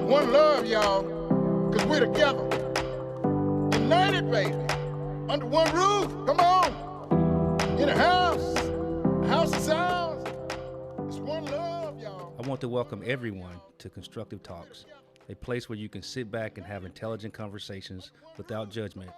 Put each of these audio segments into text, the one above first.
One love, y'all, because we're together. United, baby. Under one roof. Come on. In a house is ours. It's one love, y'all. I want to welcome everyone to Constructive Talks, a place where you can sit back and have intelligent conversations without judgment.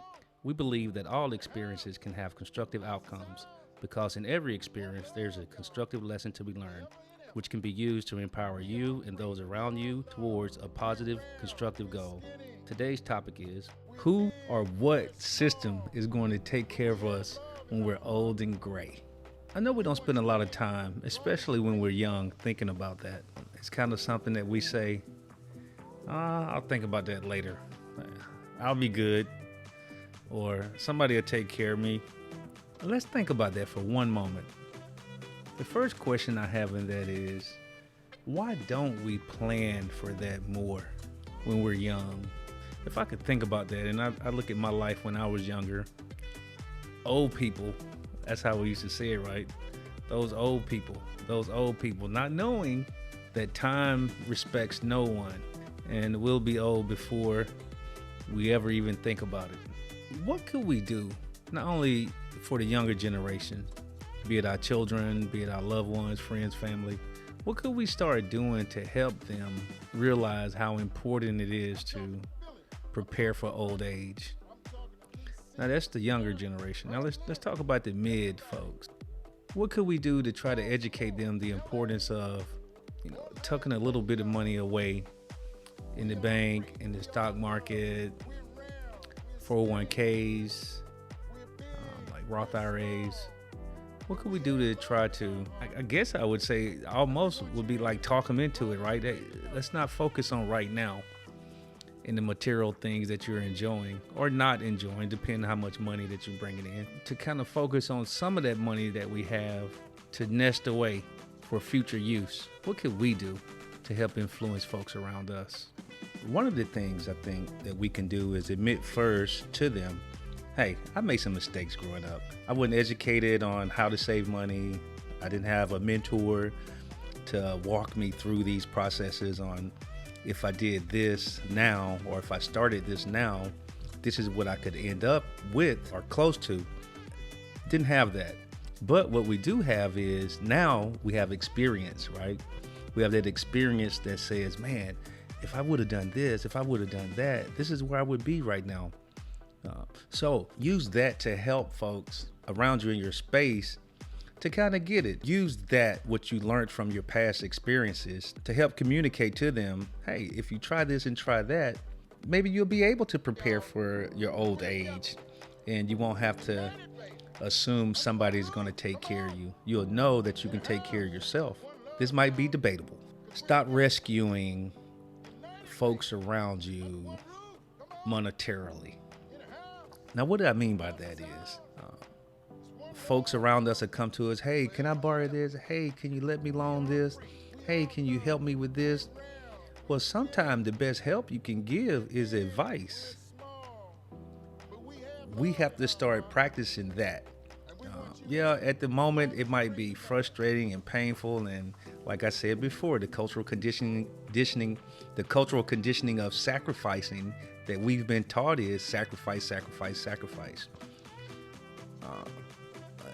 We believe that all experiences can have constructive outcomes because in every experience, there's a constructive lesson to be learned, which can be used to empower you and those around you towards a positive, constructive goal. Today's topic is, who or what system is going to take care of us when we're old and gray? I know we don't spend a lot of time, especially when we're young, thinking about that. It's kind of something that we say, I'll think about that later. I'll be good. Or somebody will take care of me. Let's think about that for one moment. The first question I have in that is, why don't we plan for that more when we're young? If I could think about that, and I look at my life when I was younger, old people, that's how we used to say it, right? Those old people, not knowing that time respects no one, and we'll be old before we ever even think about it. What could we do, not only for the younger generation, be it our children, be it our loved ones, friends, family, what could we start doing to help them realize how important it is to prepare for old age? Now that's the younger generation. Now let's talk about the mid folks. What could we do to try to educate them the importance of, tucking a little bit of money away in the bank, in the stock market, 401ks, like Roth IRAs? What could we do to try to, I guess I would say almost would be like talk them into it, right? Let's not focus on right now in the material things that you're enjoying or not enjoying, depending on how much money that you're bringing in, to kind of focus on some of that money that we have to nest away for future use. What could we do to help influence folks around us? One of the things I think that we can do is admit first to them, hey, I made some mistakes growing up. I wasn't educated on how to save money. I didn't have a mentor to walk me through these processes on if I did this now, or if I started this now, this is what I could end up with or close to. Didn't have that. But what we do have is now we have experience, right? We have that experience that says, man, if I would have done this, if I would have done that, this is where I would be right now. So use that to help folks around you in your space to kind of get it. Use that, what you learned from your past experiences, to help communicate to them, hey, if you try this and try that, maybe you'll be able to prepare for your old age and you won't have to assume somebody's going to take care of you. You'll know that you can take care of yourself. This might be debatable. Stop rescuing folks around you monetarily. Now, what do I mean by that is, folks around us that come to us, hey, can I borrow this? Hey, can you let me loan this? Hey, can you help me with this? Well, sometimes the best help you can give is advice. We have to start practicing that. At the moment, it might be frustrating and painful. And like I said before, the cultural conditioning of sacrificing that we've been taught is sacrifice.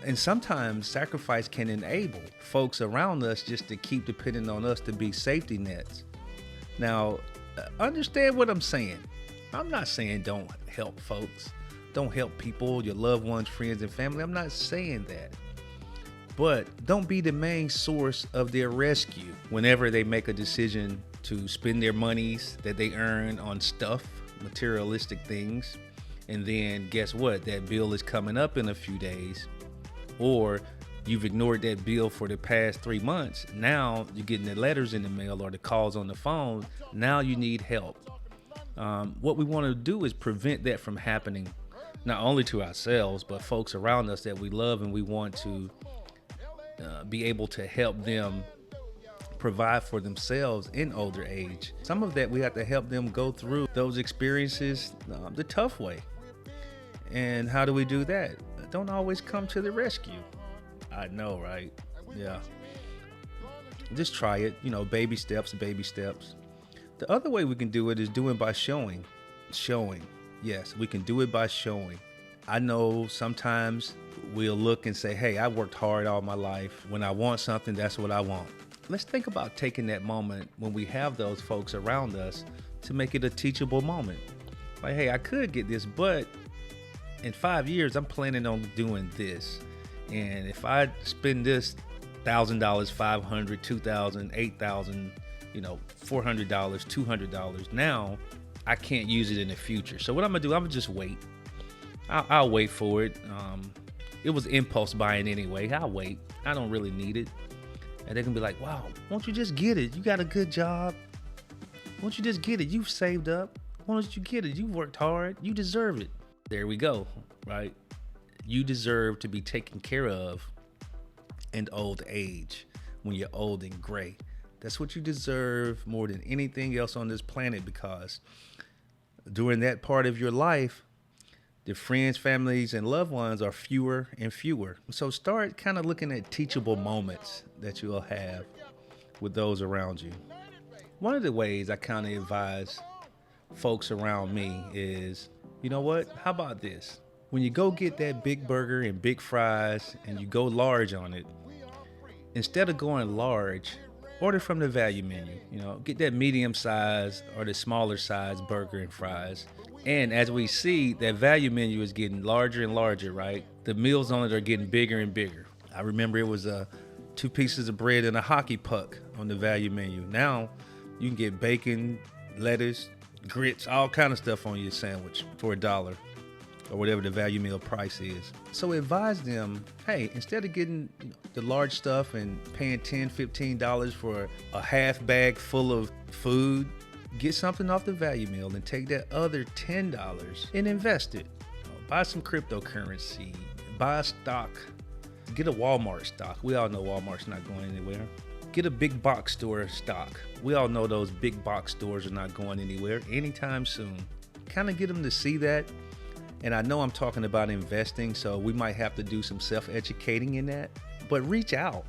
And sometimes sacrifice can enable folks around us just to keep depending on us to be safety nets. Now, understand what I'm saying. I'm not saying don't help folks. Don't help people, your loved ones, friends, and family. I'm not saying that. But don't be the main source of their rescue whenever they make a decision to spend their monies that they earn on stuff, materialistic things. And then guess what? That bill is coming up in a few days. Or you've ignored that bill for the past 3 months. Now you're getting the letters in the mail or the calls on the phone. Now you need help. What we want to do is prevent that from happening, not only to ourselves, but folks around us that we love, and we want to be able to help them provide for themselves in older age. Some of that we have to help them go through those experiences the tough way. And how do we do that? Don't always come to the rescue. I know, right? Yeah. Just try it, baby steps. The other way we can do it is doing by showing. Showing. Yes, we can do it by showing. I know sometimes we'll look and say, hey, I worked hard all my life. When I want something, that's what I want. Let's think about taking that moment when we have those folks around us to make it a teachable moment. Like, hey, I could get this, but in 5 years, I'm planning on doing this. And if I spend this $1,000, $500, $2,000, $8,000, $400, $200 now, I can't use it in the future. So what I'm gonna do, I'm gonna just wait. I'll wait for it. It was impulse buying anyway. I'll wait. I don't really need it. And they're gonna be like, wow, won't you just get it? You got a good job. Won't you just get it? You've saved up. Why don't you get it? You've worked hard. You deserve it. There we go, right? You deserve to be taken care of in old age, when you're old and gray. That's what you deserve more than anything else on this planet, because during that part of your life, the friends, families, and loved ones are fewer and fewer. So start kind of looking at teachable moments that you'll have with those around you. One of the ways I kind of advise folks around me is, you know what? How about this? When you go get that big burger and big fries and you go large on it, instead of going large, order from the value menu. Get that medium size or the smaller size burger and fries. And as we see, that value menu is getting larger and larger, right? The meals on it are getting bigger and bigger. I remember it was 2 pieces of bread and a hockey puck on the value menu. Now you can get bacon, lettuce, grits, all kind of stuff on your sandwich for $1 or whatever the value meal price is. So advise them, hey, instead of getting the large stuff and paying $10, $15 for a half bag full of food, get something off the value meal and take that other $10 and invest it. Buy some cryptocurrency, buy a stock, get a Walmart stock. We all know Walmart's not going anywhere. Get a big box store stock. We all know those big box stores are not going anywhere anytime soon. Kind of get them to see that. And I know I'm talking about investing, so we might have to do some self-educating in that. But reach out.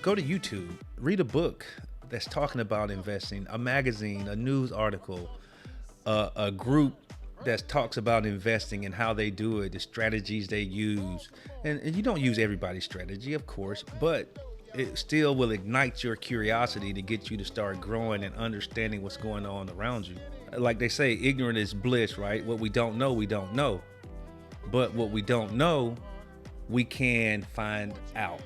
Go to YouTube. Read a book that's talking about investing, a magazine, a news article, a group that talks about investing and how they do it, the strategies they use. And you don't use everybody's strategy, of course, but it still will ignite your curiosity to get you to start growing and understanding what's going on around you. Like they say, ignorant is bliss, right? What we don't know, we don't know. But what we don't know, we can find out.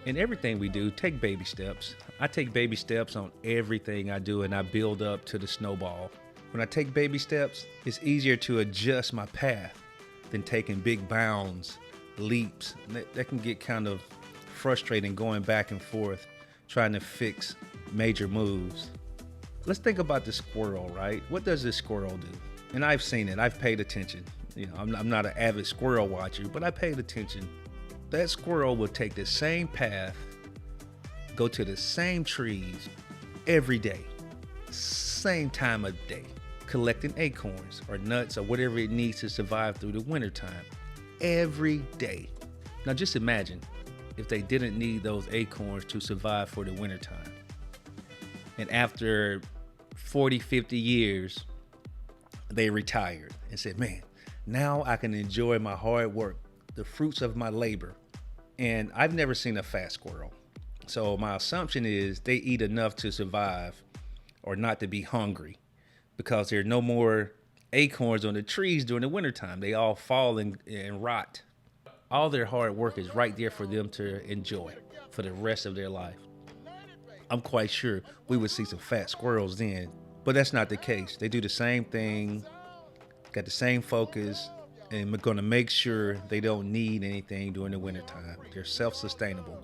In everything we do, take baby steps. I take baby steps on everything I do, and I build up to the snowball. When I take baby steps, it's easier to adjust my path than taking big bounds, leaps. That can get kind of frustrating, going back and forth, trying to fix major moves. Let's think about the squirrel, right? What does this squirrel do? And I've seen it. I've paid attention. I'm not an avid squirrel watcher, but I paid attention. That squirrel will take the same path, go to the same trees every day, same time of day, collecting acorns or nuts or whatever it needs to survive through the wintertime, every day. Now just imagine if they didn't need those acorns to survive for the wintertime. And after 40, 50 years, they retired and said, man, now I can enjoy my hard work, the fruits of my labor. And I've never seen a fat squirrel. So my assumption is they eat enough to survive or not to be hungry, because there are no more acorns on the trees during the wintertime. They all fall and rot. All their hard work is right there for them to enjoy for the rest of their life. I'm quite sure we would see some fat squirrels then, but that's not the case. They do the same thing, got the same focus, and we're gonna make sure they don't need anything during the wintertime. They're self-sustainable.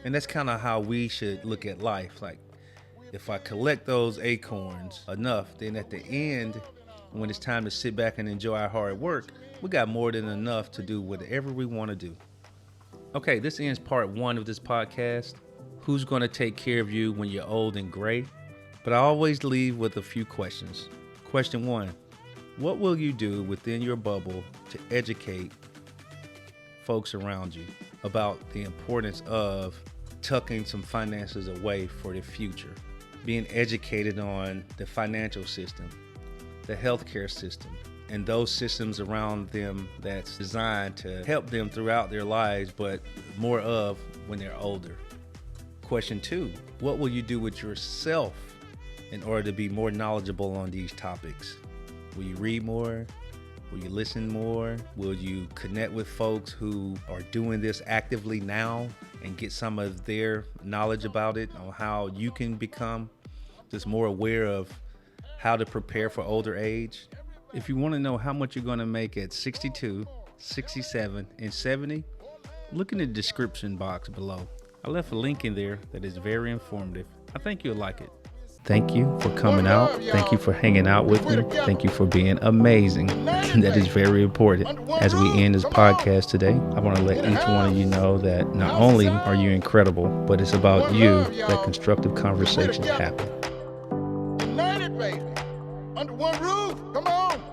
And that's kind of how we should look at life. Like, if I collect those acorns enough, then at the end, when it's time to sit back and enjoy our hard work, we got more than enough to do whatever we want to do. Okay, this ends part 1 of this podcast. Who's going to take care of you when you're old and gray? But I always leave with a few questions. Question 1, what will you do within your bubble to educate folks around you about the importance of tucking some finances away for the future? being educated on the financial system, the healthcare system, and those systems around them that's designed to help them throughout their lives, but more of when they're older. Question 2, what will you do with yourself in order to be more knowledgeable on these topics? Will you read more? Will you listen more? Will you connect with folks who are doing this actively now and get some of their knowledge about it, on how you can become just more aware of how to prepare for older age? If you want to know how much you're going to make at 62, 67, and 70, look in the description box below. I left a link in there that is very informative. I think you'll like it. Thank you for coming out. Thank you for hanging out with me. Thank you for being amazing. That is very important. As we end this podcast today, I want to let each one of you know that not only are you incredible, but it's about you that constructive conversations happen. United, baby. Under one roof. Come on.